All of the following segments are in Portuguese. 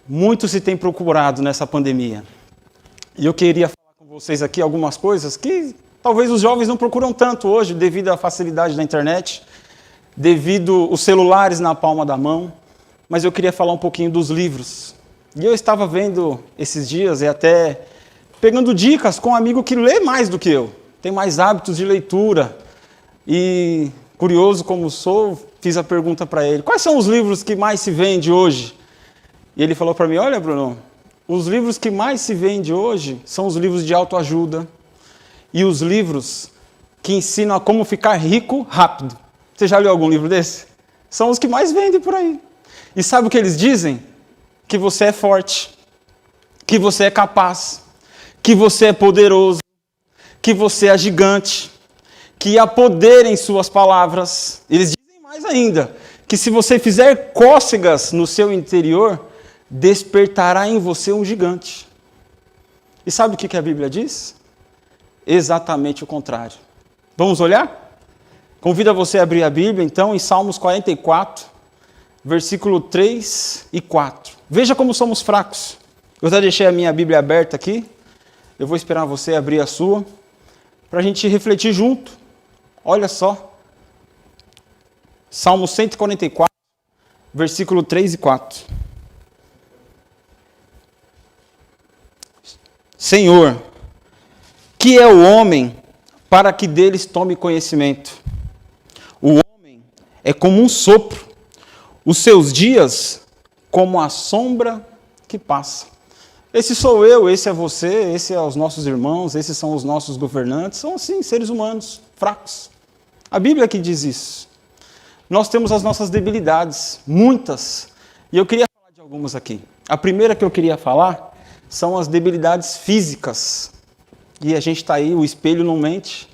Muito se tem procurado nessa pandemia. E eu queria falar com vocês aqui algumas coisas que talvez os jovens não procuram tanto hoje, devido à facilidade da internet, devido aos celulares na palma da mão. Mas eu queria falar um pouquinho dos livros. E eu estava vendo esses dias e até pegando dicas com um amigo que lê mais do que eu, tem mais hábitos de leitura. E, curioso como sou, fiz a pergunta para ele: quais são os livros que mais se vendem hoje? E ele falou para mim: olha, Bruno, os livros que mais se vendem hoje são os livros de autoajuda e os livros que ensinam a como ficar rico rápido. Você já leu algum livro desse? São os que mais vendem por aí. E sabe o que eles dizem? Que você é forte, que você é capaz, que você é poderoso, que você é gigante, que há poder em suas palavras. Eles dizem mais ainda, que se você fizer cócegas no seu interior, despertará em você um gigante. E sabe o que a Bíblia diz? Exatamente o contrário. Vamos olhar? Convido você a abrir a Bíblia, então, em Salmos 44, versículo 3 e 4. Veja como somos fracos. Eu já deixei a minha Bíblia aberta aqui. Eu vou esperar você abrir a sua, para a gente refletir junto. Olha só. Salmo 144, versículo 3 e 4. Senhor, que é o homem para que deles tome conhecimento? O homem é como um sopro, os seus dias como a sombra que passa. Esse sou eu, esse é você, esse é os nossos irmãos, esses são os nossos governantes, são assim, seres humanos, fracos. A Bíblia que diz isso. Nós temos as nossas debilidades, muitas, e eu queria falar de algumas aqui. A primeira que eu queria falar são as debilidades físicas. E a gente está aí, o espelho não mente.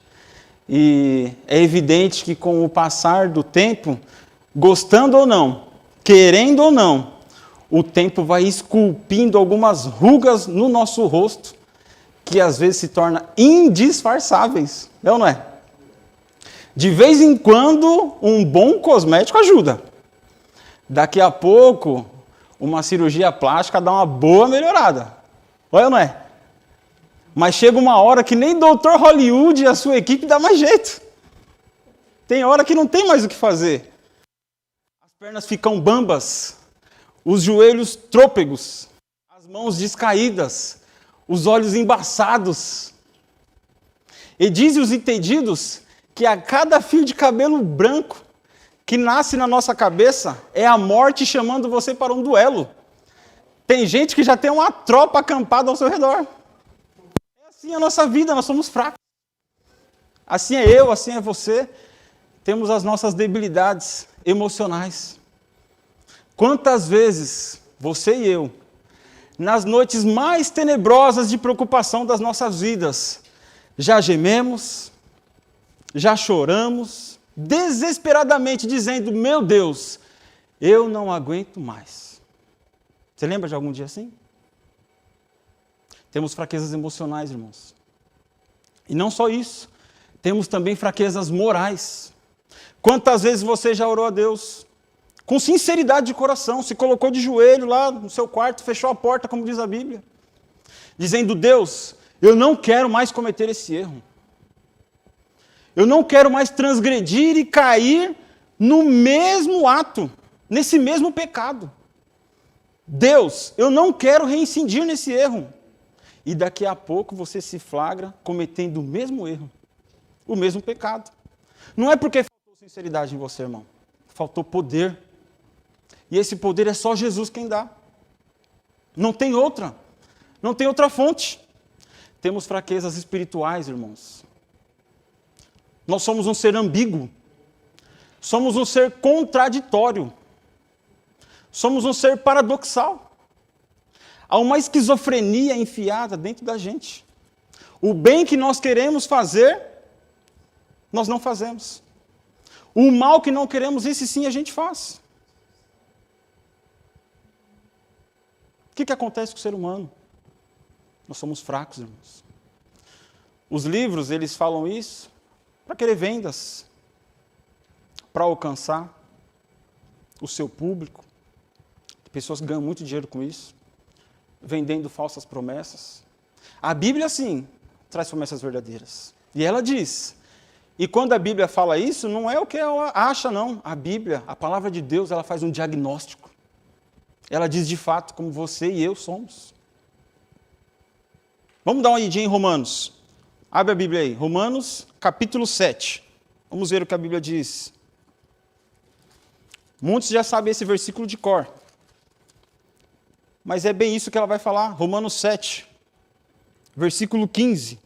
E é evidente que com o passar do tempo, gostando ou não, querendo ou não, o tempo vai esculpindo algumas rugas no nosso rosto, que às vezes se tornam indisfarçáveis. É ou não é? De vez em quando, um bom cosmético ajuda. Daqui a pouco, uma cirurgia plástica dá uma boa melhorada. Olha, não é? Mas chega uma hora que nem Dr. Hollywood e a sua equipe dá mais jeito. Tem hora que não tem mais o que fazer. As pernas ficam bambas, os joelhos trôpegos, as mãos descaídas, os olhos embaçados. E dizem os entendidos que a cada fio de cabelo branco que nasce na nossa cabeça é a morte chamando você para um duelo. Tem gente que já tem uma tropa acampada ao seu redor. É assim a nossa vida, nós somos fracos. Assim é eu, assim é você. Temos as nossas debilidades emocionais. Quantas vezes você e eu, nas noites mais tenebrosas de preocupação das nossas vidas, já gememos, já choramos, desesperadamente dizendo: meu Deus, eu não aguento mais. Você lembra de algum dia assim? Temos fraquezas emocionais, irmãos. E não só isso, temos também fraquezas morais. Quantas vezes você já orou a Deus com sinceridade de coração, se colocou de joelho lá no seu quarto, fechou a porta, como diz a Bíblia, dizendo: Deus, eu não quero mais cometer esse erro. Eu não quero mais transgredir e cair no mesmo ato, nesse mesmo pecado. Deus, eu não quero reincidir nesse erro. E daqui a pouco você se flagra cometendo o mesmo erro, o mesmo pecado. Não é porque faltou sinceridade em você, irmão. Faltou poder. E esse poder é só Jesus quem dá. Não tem outra. Não tem outra fonte. Temos fraquezas espirituais, irmãos. Nós somos um ser ambíguo. Somos um ser contraditório. Somos um ser paradoxal. Há uma esquizofrenia enfiada dentro da gente. O bem que nós queremos fazer, nós não fazemos. O mal que não queremos, esse sim a gente faz. O que acontece com o ser humano? Nós somos fracos, irmãos. Os livros, eles falam isso para querer vendas, para alcançar o seu público. Pessoas que ganham muito dinheiro com isso. vendendo falsas promessas. A Bíblia, sim, traz promessas verdadeiras. E ela diz, e quando a Bíblia fala isso, não é o que ela acha, não. A Bíblia, a palavra de Deus, ela faz um diagnóstico. Ela diz de fato como você e eu somos. Vamos dar uma olhadinha em Romanos. Abre a Bíblia aí. Romanos, capítulo 7. Vamos ver o que a Bíblia diz. Muitos já sabem esse versículo de cor. Mas é bem isso que ela vai falar. Romanos 7, versículo 15.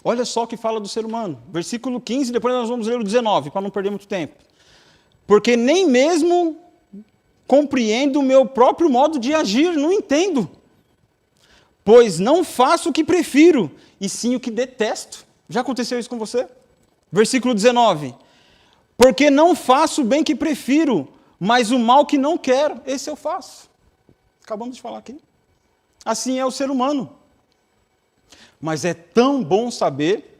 Olha só o que fala do ser humano. Versículo 15, depois nós vamos ler o 19, para não perder muito tempo. Porque nem mesmo compreendo o meu próprio modo de agir, não entendo. Pois não faço o que prefiro, e sim o que detesto. Já aconteceu isso com você? Versículo 19. Porque não faço o bem que prefiro, mas o mal que não quero, esse eu faço. Acabamos de falar aqui. Assim é o ser humano. Mas é tão bom saber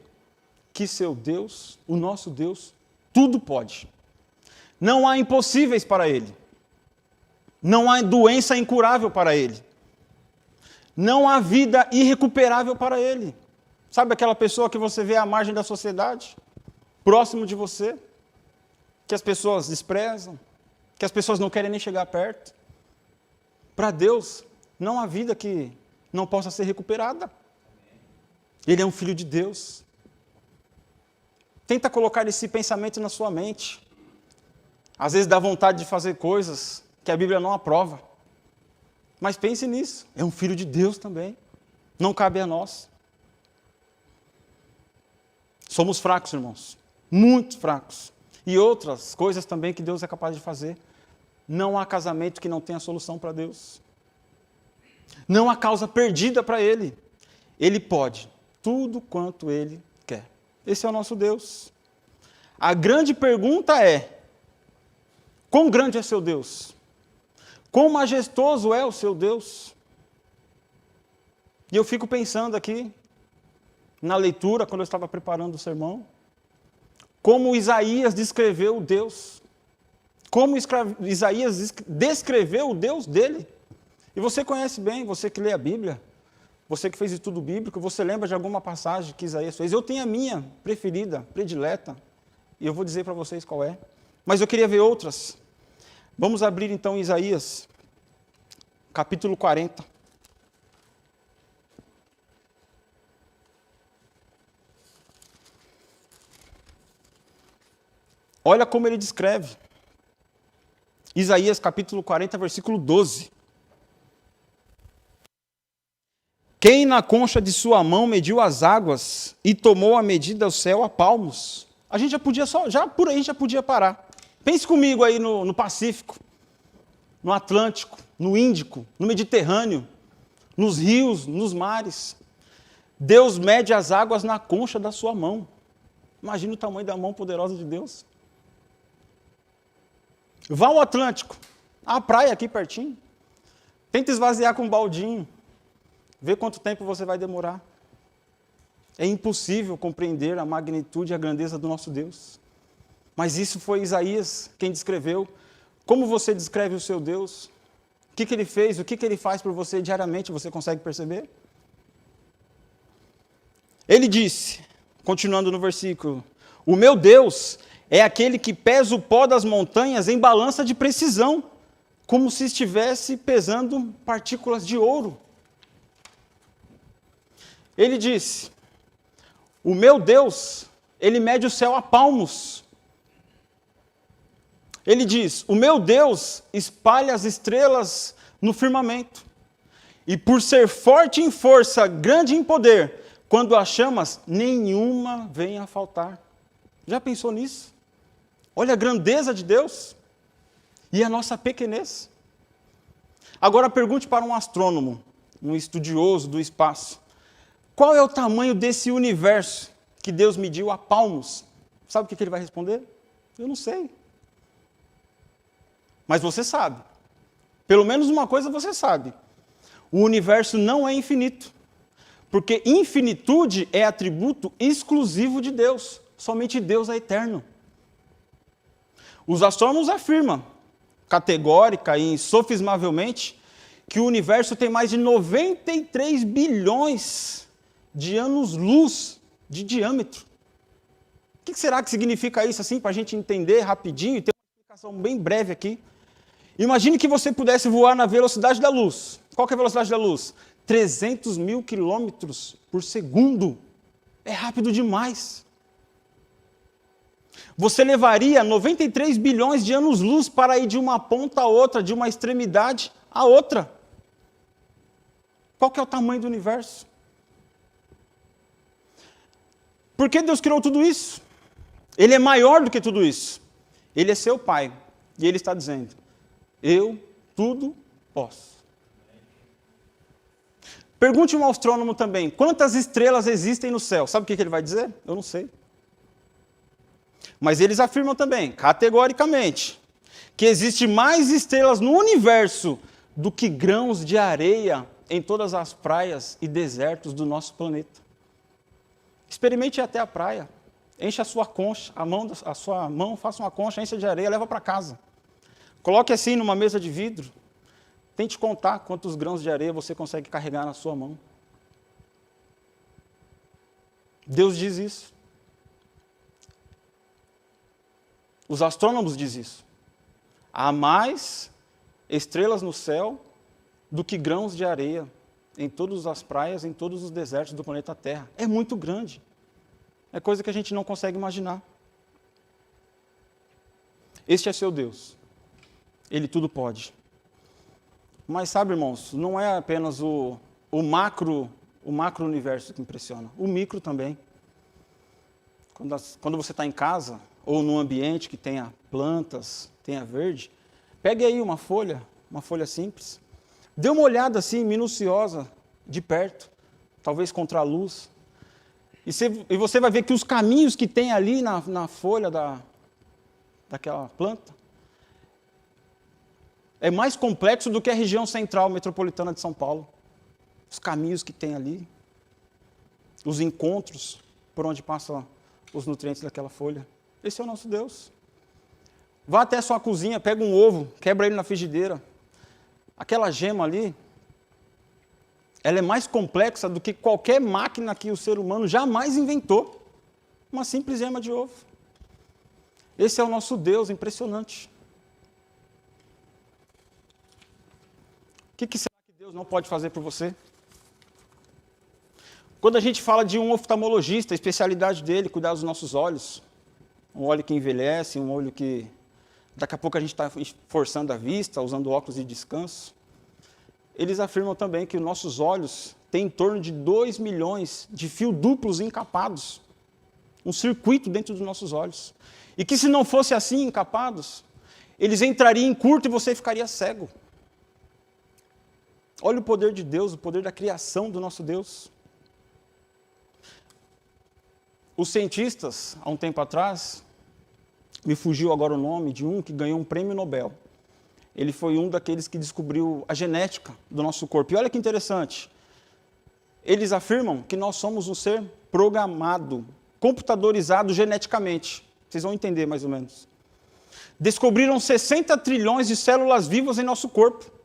que seu Deus, o nosso Deus, tudo pode. Não há impossíveis para Ele. Não há doença incurável para Ele. Não há vida irrecuperável para Ele. Sabe aquela pessoa que você vê à margem da sociedade? Próximo de você? Que as pessoas desprezam? Que as pessoas não querem nem chegar perto? Para Deus, não há vida que não possa ser recuperada. Ele é um filho de Deus. Tenta colocar esse pensamento na sua mente. Às vezes dá vontade de fazer coisas que a Bíblia não aprova. Mas pense nisso. É um filho de Deus também. Não cabe a nós. Somos fracos, irmãos. Muito fracos. E outras coisas também que Deus é capaz de fazer. Não há casamento que não tenha solução para Deus. Não há causa perdida para Ele. Ele pode tudo quanto Ele quer. Esse é o nosso Deus. A grande pergunta é: quão grande é seu Deus? Quão majestoso é o seu Deus? E eu fico pensando aqui, na leitura, quando eu estava preparando o sermão, como Isaías descreveu o Deus. Como Isaías descreveu o Deus dele. E você conhece bem, você que lê a Bíblia, você que fez estudo bíblico, você lembra de alguma passagem que Isaías fez? Eu tenho a minha preferida, predileta, e eu vou dizer para vocês qual é. Mas eu queria ver outras. Vamos abrir então Isaías, capítulo 40. Olha como ele descreve. Isaías capítulo 40, versículo 12. Quem na concha de sua mão mediu as águas e tomou a medida do céu a palmos? A gente já podia por aí já podia parar. Pense comigo aí no Pacífico, no Atlântico, no Índico, no Mediterrâneo, nos rios, nos mares. Deus mede as águas na concha da sua mão. Imagina o tamanho da mão poderosa de Deus. Vá ao Atlântico, a praia aqui pertinho. Tenta esvaziar com um baldinho. Vê quanto tempo você vai demorar. É impossível compreender a magnitude e a grandeza do nosso Deus. Mas isso foi Isaías quem descreveu. Como você descreve o seu Deus? O que ele fez? O que ele faz por você diariamente? Você consegue perceber? Ele disse, continuando no versículo: o meu Deus é aquele que pesa o pó das montanhas em balança de precisão, como se estivesse pesando partículas de ouro. Ele disse: o meu Deus, ele mede o céu a palmos. Ele diz: o meu Deus espalha as estrelas no firmamento. E por ser forte em força, grande em poder, quando as chamas, nenhuma vem a faltar. Já pensou nisso? Olha a grandeza de Deus e a nossa pequenez. Agora pergunte para um astrônomo, um estudioso do espaço: qual é o tamanho desse universo que Deus mediu a palmos? Sabe o que ele vai responder? Eu não sei. Mas você sabe. Pelo menos uma coisa você sabe. O universo não é infinito. Porque infinitude é atributo exclusivo de Deus. Somente Deus é eterno. Os astrônomos afirmam, categórica e insofismavelmente, que o universo tem mais de 93 bilhões de anos-luz de diâmetro. O que será que significa isso, assim, para a gente entender rapidinho e ter uma explicação bem breve aqui? Imagine que você pudesse voar na velocidade da luz. Qual que é a velocidade da luz? 300 mil quilômetros por segundo. É rápido demais. Você levaria 93 bilhões de anos-luz para ir de uma ponta a outra, de uma extremidade a outra. Qual que é o tamanho do universo? Por que Deus criou tudo isso? Ele é maior do que tudo isso. Ele é seu Pai. E Ele está dizendo, eu tudo posso. Pergunte um astrônomo também, quantas estrelas existem no céu? Sabe o que ele vai dizer? Eu não sei. Mas eles afirmam também, categoricamente, que existe mais estrelas no universo do que grãos de areia em todas as praias e desertos do nosso planeta. Experimente ir até a praia. Enche a sua concha, a sua mão, faça uma concha, enche de areia, leva para casa. Coloque assim numa mesa de vidro. Tente contar quantos grãos de areia você consegue carregar na sua mão. Deus diz isso. Os astrônomos dizem isso. Há mais estrelas no céu do que grãos de areia em todas as praias, em todos os desertos do planeta Terra. É muito grande. É coisa que a gente não consegue imaginar. Este é seu Deus. Ele tudo pode. Mas sabe, irmãos, não é apenas o macro universo que impressiona. O micro também. Quando você está em casa, ou num ambiente que tenha plantas, tenha verde, pegue aí uma folha simples. Dê uma olhada assim, minuciosa, de perto, talvez contra a luz. E você vai ver que os caminhos que tem ali na folha daquela planta é mais complexo do que a região central metropolitana de São Paulo. Os caminhos que tem ali, os encontros por onde passam os nutrientes daquela folha. Esse é o nosso Deus. Vá até a sua cozinha, pega um ovo, quebra ele na frigideira. Aquela gema ali, ela é mais complexa do que qualquer máquina que o ser humano jamais inventou. Uma simples gema de ovo. Esse é o nosso Deus impressionante. O que será que Deus não pode fazer por você? Quando a gente fala de um oftalmologista, a especialidade dele, cuidar dos nossos olhos, um olho que envelhece, um olho que daqui a pouco a gente está forçando a vista, usando óculos de descanso. Eles afirmam também que os nossos olhos têm em torno de 2 milhões de fios duplos encapados, um circuito dentro dos nossos olhos. E que se não fosse assim, encapados, eles entrariam em curto e você ficaria cego. Olha o poder de Deus, o poder da criação do nosso Deus. Os cientistas, há um tempo atrás, me fugiu agora o nome de um que ganhou um prêmio Nobel. Ele foi um daqueles que descobriu a genética do nosso corpo. E olha que interessante, eles afirmam que nós somos um ser programado, computadorizado geneticamente. Vocês vão entender mais ou menos. Descobriram 60 trilhões de células vivas em nosso corpo.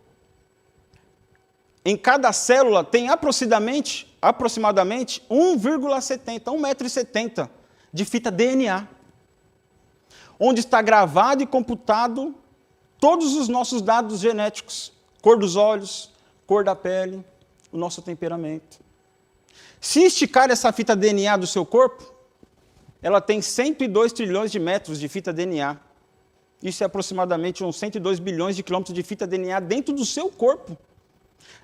Em cada célula tem aproximadamente 1,70 m de fita DNA, onde está gravado e computado todos os nossos dados genéticos, cor dos olhos, cor da pele, o nosso temperamento. Se esticar essa fita DNA do seu corpo, ela tem 102 trilhões de metros de fita DNA. Isso é aproximadamente uns 102 bilhões de quilômetros de fita DNA dentro do seu corpo.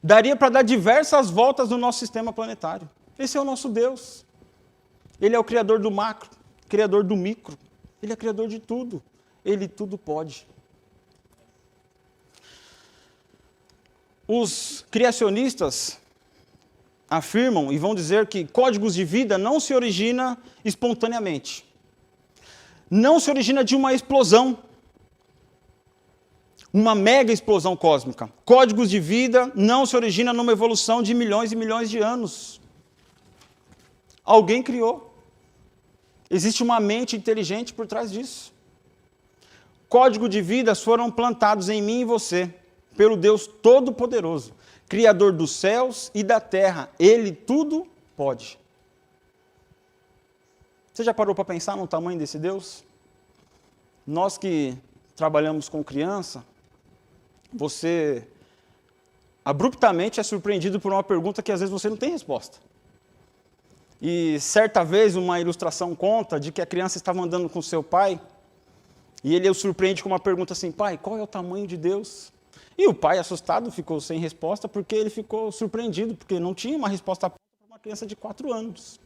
Daria para dar diversas voltas no nosso sistema planetário. Esse é o nosso Deus. Ele é o criador do macro, criador do micro. Ele é criador de tudo. Ele tudo pode. Os criacionistas afirmam e vão dizer que códigos de vida não se origina espontaneamente. Não se origina de uma explosão. Uma mega explosão cósmica. Códigos de vida não se origina numa evolução de milhões e milhões de anos. Alguém criou. Existe uma mente inteligente por trás disso. Código de vidas foram plantados em mim e você, pelo Deus Todo-Poderoso, Criador dos céus e da terra. Ele tudo pode. Você já parou para pensar no tamanho desse Deus? Nós que trabalhamos com criança, você abruptamente é surpreendido por uma pergunta que às vezes você não tem resposta. E certa vez uma ilustração conta de que a criança estava andando com seu pai e ele o surpreende com uma pergunta assim: pai, qual é o tamanho de Deus? E o pai, assustado, ficou sem resposta porque ele ficou surpreendido, porque não tinha uma resposta para uma criança de 4 anos.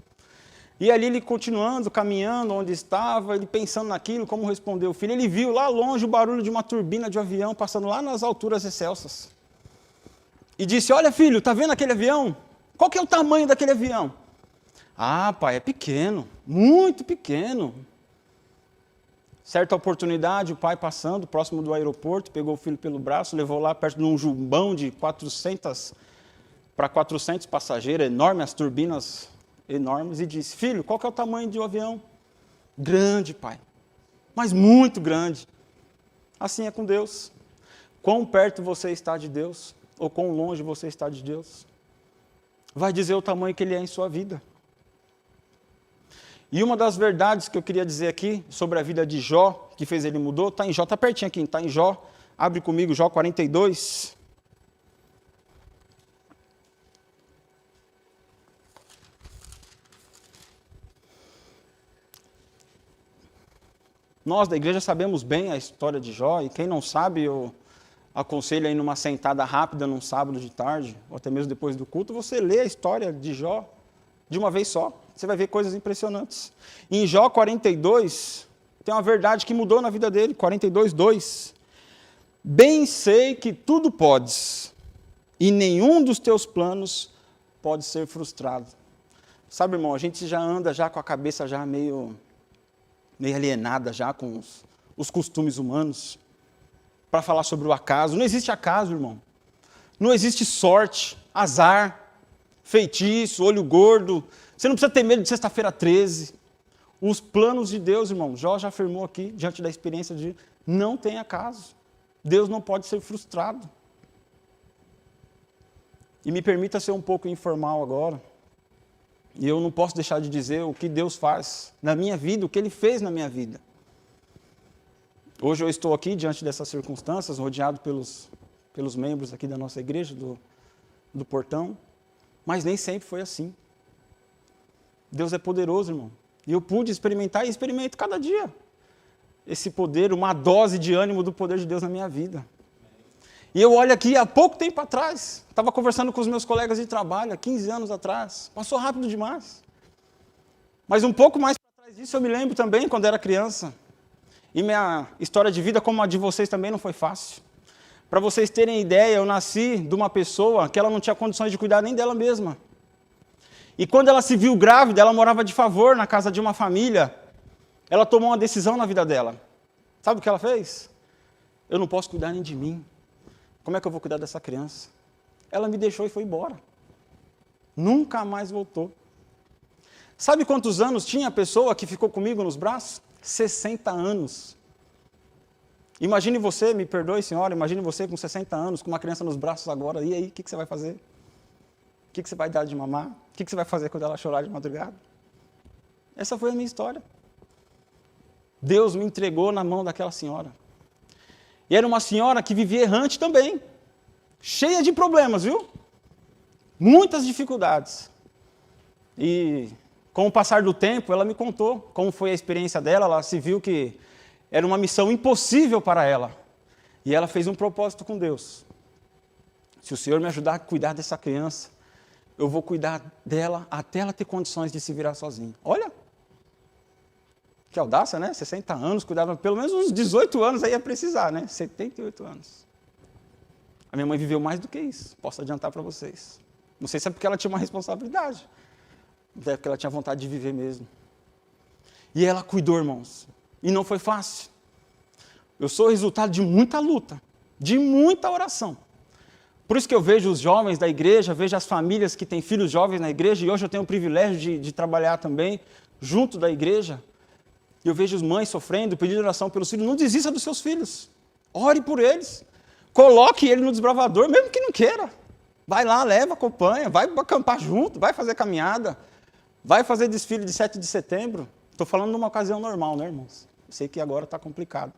E ali ele continuando, caminhando onde estava, ele pensando naquilo, como responder o filho, ele viu lá longe o barulho de uma turbina de um avião passando lá nas alturas excelsas. E disse: olha filho, está vendo aquele avião? Qual que é o tamanho daquele avião? Ah, pai, é pequeno, muito pequeno. Certa oportunidade, o pai passando, próximo do aeroporto, pegou o filho pelo braço, levou lá perto de um jumbão de 400 passageiros, enorme, as turbinas enormes, e disse: filho, qual que é o tamanho de um avião? Grande, pai, mas muito grande. Assim é com Deus. Quão perto você está de Deus, ou quão longe você está de Deus, vai dizer o tamanho que Ele é em sua vida. E uma das verdades que eu queria dizer aqui sobre a vida de Jó, que fez ele mudou, está em Jó, está pertinho aqui, está em Jó, abre comigo Jó 42. Nós da igreja sabemos bem a história de Jó, e quem não sabe, eu aconselho aí numa sentada rápida, num sábado de tarde, ou até mesmo depois do culto, você lê a história de Jó de uma vez só. Você vai ver coisas impressionantes. Em Jó 42, tem uma verdade que mudou na vida dele, 42, 2. Bem sei que tudo podes, e nenhum dos teus planos pode ser frustrado. Sabe, irmão, a gente já anda já com a cabeça já meio alienada já com os costumes humanos, para falar sobre o acaso. Não existe acaso, irmão. Não existe sorte, azar, feitiço, olho gordo. Você não precisa ter medo de sexta-feira 13. Os planos de Deus, irmão, Jó já afirmou aqui, diante da experiência de não tem acaso. Deus não pode ser frustrado. E me permita ser um pouco informal agora. E eu não posso deixar de dizer o que Deus faz na minha vida, o que Ele fez na minha vida. Hoje eu estou aqui, diante dessas circunstâncias, rodeado pelos membros aqui da nossa igreja, do portão, mas nem sempre foi assim. Deus é poderoso, irmão. E eu pude experimentar e experimento cada dia esse poder, uma dose de ânimo do poder de Deus na minha vida. E eu olho aqui, há pouco tempo atrás, estava conversando com os meus colegas de trabalho, há 15 anos atrás, passou rápido demais. Mas um pouco mais para trás disso, eu me lembro também, quando era criança. E minha história de vida, como a de vocês, também não foi fácil. Para vocês terem ideia, eu nasci de uma pessoa que ela não tinha condições de cuidar nem dela mesma. E quando ela se viu grávida, ela morava de favor na casa de uma família. Ela tomou uma decisão na vida dela. Sabe o que ela fez? Eu não posso cuidar nem de mim. Como é que eu vou cuidar dessa criança? Ela me deixou e foi embora. Nunca mais voltou. Sabe quantos anos tinha a pessoa que ficou comigo nos braços? 60 anos. Imagine você, me perdoe senhora, imagine você com 60 anos, com uma criança nos braços agora, e aí, o que você vai fazer? O que você vai dar de mamar? O que você vai fazer quando ela chorar de madrugada? Essa foi a minha história. Deus me entregou na mão daquela senhora. E era uma senhora que vivia errante também, cheia de problemas, viu? Muitas dificuldades. E com o passar do tempo, ela me contou como foi a experiência dela, ela se viu que era uma missão impossível para ela. E ela fez um propósito com Deus. Se o Senhor me ajudar a cuidar dessa criança, eu vou cuidar dela até ela ter condições de se virar sozinha. Olha, que audácia, né? 60 anos, cuidava pelo menos uns 18 anos aí ia precisar, né? 78 anos. A minha mãe viveu mais do que isso, posso adiantar para vocês. Não sei se é porque ela tinha uma responsabilidade, é porque ela tinha vontade de viver mesmo. E ela cuidou, irmãos. E não foi fácil. Eu sou o resultado de muita luta, de muita oração. Por isso que eu vejo os jovens da igreja, vejo as famílias que têm filhos jovens na igreja, e hoje eu tenho o privilégio de trabalhar também junto da igreja. E eu vejo as mães sofrendo, pedindo oração pelos filhos. Não desista dos seus filhos. Ore por eles. Coloque ele no desbravador, mesmo que não queira. Vai lá, leva, acompanha, vai acampar junto, vai fazer caminhada, vai fazer desfile de 7 de setembro. Estou falando de uma ocasião normal, né, irmãos? Eu sei que agora está complicado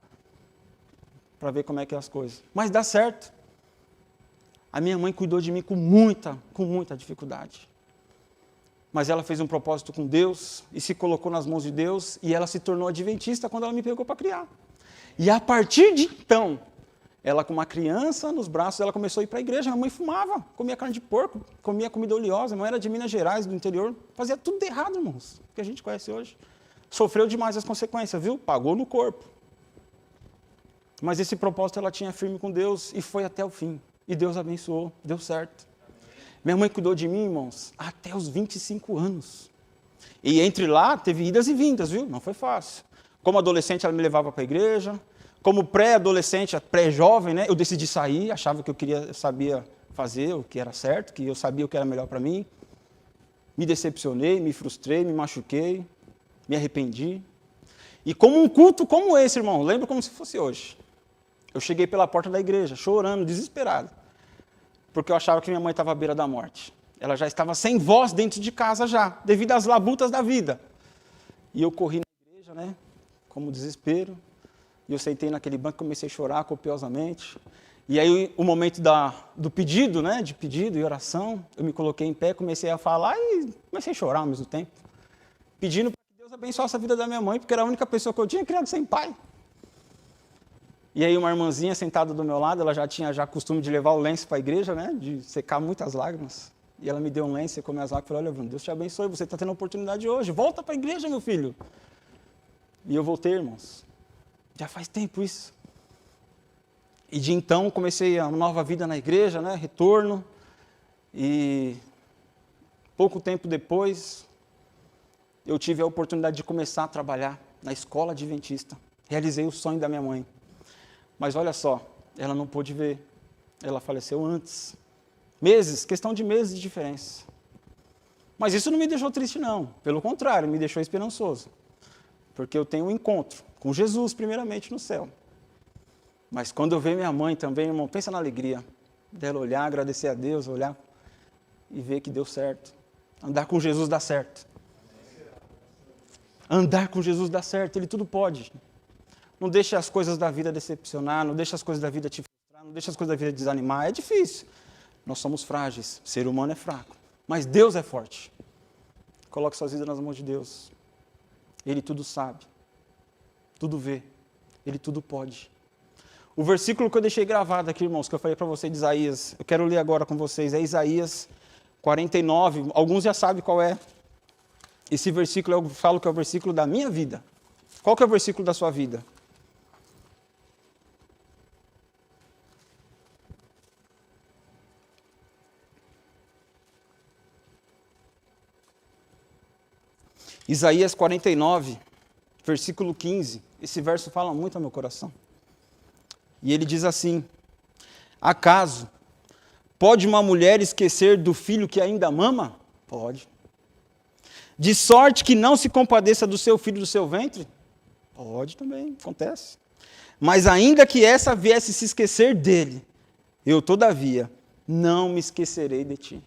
para ver como é que é as coisas. Mas dá certo. A minha mãe cuidou de mim com muita dificuldade. Mas ela fez um propósito com Deus e se colocou nas mãos de Deus e ela se tornou adventista quando ela me pegou para criar. E a partir de então, ela com uma criança nos braços, ela começou a ir para a igreja. Minha mãe fumava, comia carne de porco, comia comida oleosa. Minha mãe era de Minas Gerais, do interior. Fazia tudo errado, irmãos, que a gente conhece hoje. Sofreu demais as consequências, viu? Pagou no corpo. Mas esse propósito ela tinha firme com Deus e foi até o fim. E Deus abençoou, deu certo. Minha mãe cuidou de mim, irmãos, até os 25 anos. E entre lá, teve idas e vindas, viu? Não foi fácil. Como adolescente, ela me levava para a igreja. Como pré-adolescente, pré-jovem, né? Eu decidi sair, achava que eu sabia fazer o que era certo, que eu sabia o que era melhor para mim. Me decepcionei, me frustrei, me machuquei, me arrependi. E como um culto como esse, irmão, lembro como se fosse hoje. Eu cheguei pela porta da igreja, chorando, desesperado, porque eu achava que minha mãe estava à beira da morte. Ela já estava sem voz dentro de casa já, devido às labutas da vida. E eu corri na igreja, né, como desespero, e eu sentei naquele banco e comecei a chorar copiosamente. E aí o momento do pedido, né, de pedido e oração, eu me coloquei em pé, comecei a falar e comecei a chorar ao mesmo tempo, pedindo para que Deus abençoasse a vida da minha mãe, porque era a única pessoa que eu tinha criado sem pai. E aí uma irmãzinha sentada do meu lado, ela já tinha costume de levar o lenço para a igreja, né, de secar muitas lágrimas. E ela me deu um lenço, secou minhas lágrimas e falou: olha, Bruno, Deus te abençoe, você está tendo a oportunidade hoje, volta para a igreja, meu filho. E eu voltei, irmãos. Já faz tempo isso. E de então comecei uma nova vida na igreja, né, retorno. E pouco tempo depois, eu tive a oportunidade de começar a trabalhar na escola adventista. Realizei o sonho da minha mãe. Mas olha só, ela não pôde ver. Ela faleceu antes. Meses, questão de meses de diferença. Mas isso não me deixou triste, não. Pelo contrário, me deixou esperançoso. Porque eu tenho um encontro com Jesus, primeiramente, no céu. Mas quando eu ver minha mãe também, irmão, pensa na alegria dela olhar, agradecer a Deus, olhar e ver que deu certo. Andar com Jesus dá certo. Andar com Jesus dá certo, Ele tudo pode. Não deixe as coisas da vida decepcionar, não deixe as coisas da vida te frustrar, não deixe as coisas da vida desanimar. É difícil. Nós somos frágeis, o ser humano é fraco. Mas Deus é forte. Coloque suas vidas nas mãos de Deus. Ele tudo sabe, tudo vê, Ele tudo pode. O versículo que eu deixei gravado aqui, irmãos, que eu falei para vocês de Isaías, eu quero ler agora com vocês, é Isaías 49. Alguns já sabem qual é. Esse versículo eu falo que é o versículo da minha vida. Qual que é o versículo da sua vida? Isaías 49, versículo 15. Esse verso fala muito ao meu coração. E ele diz assim: acaso pode uma mulher esquecer do filho que ainda mama? Pode. De sorte que não se compadeça do seu filho do seu ventre? Pode também, acontece. Mas ainda que essa viesse se esquecer dele, eu, todavia, não me esquecerei de ti.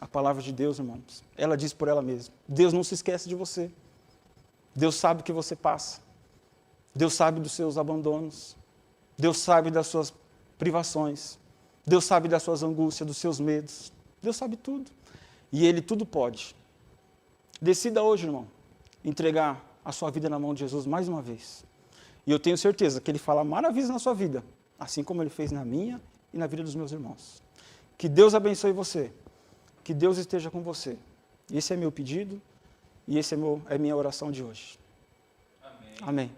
A palavra de Deus, irmãos, ela diz por ela mesma. Deus não se esquece de você. Deus sabe o que você passa. Deus sabe dos seus abandonos. Deus sabe das suas privações. Deus sabe das suas angústias, dos seus medos. Deus sabe tudo. E Ele tudo pode. Decida hoje, irmão, entregar a sua vida na mão de Jesus mais uma vez. E eu tenho certeza que Ele fala maravilhas na sua vida, assim como Ele fez na minha e na vida dos meus irmãos. Que Deus abençoe você. Que Deus esteja com você. Esse é meu pedido e esse é minha oração de hoje. Amém. Amém.